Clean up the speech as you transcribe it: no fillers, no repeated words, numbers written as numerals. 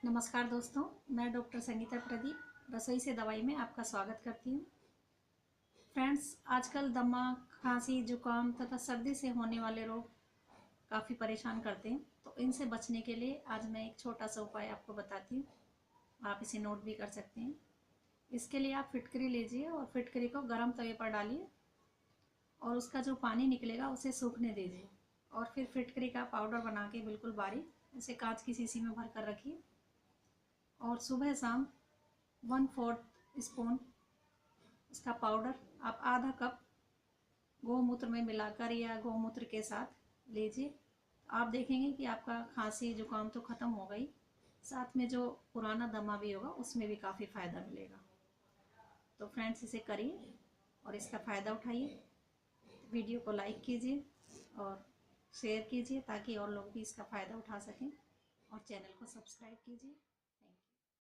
नमस्कार दोस्तों, मैं डॉक्टर संगीता प्रदीप रसोई से दवाई में आपका स्वागत करती हूँ। फ्रेंड्स, आजकल दमा, खांसी, जुकाम तथा सर्दी से होने वाले रोग काफ़ी परेशान करते हैं। तो इनसे बचने के लिए आज मैं एक छोटा सा उपाय आपको बताती हूँ। आप इसे नोट भी कर सकते हैं। इसके लिए आप फिटकरी लीजिए और फिटकरी को गर्म तवे पर डालिए और उसका जो पानी निकलेगा उसे सूखने दीजिए। और फिर फिटकरी का पाउडर बना के बिल्कुल बारीक उसे कांच की शीशी में भर कर रखिए। और सुबह शाम 1/4 स्पून इसका पाउडर आप आधा कप गौमूत्र में मिलाकर या गौमूत्र के साथ लीजिए। आप देखेंगे कि आपका खांसी जुकाम तो ख़त्म हो गई, साथ में जो पुराना दमा भी होगा उसमें भी काफ़ी फ़ायदा मिलेगा। तो फ्रेंड्स, इसे करिए और इसका फ़ायदा उठाइए। वीडियो को लाइक कीजिए और शेयर कीजिए ताकि और लोग भी इसका फ़ायदा उठा सकें, और चैनल को सब्सक्राइब कीजिए।